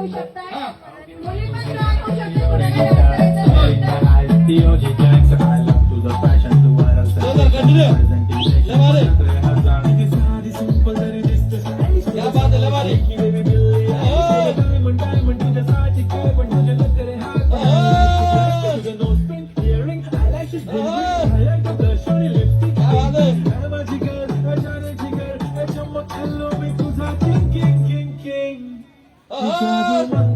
होऊ शकतात. मुली पण strong होऊ शकतात. कुणाला dance करायचं Oh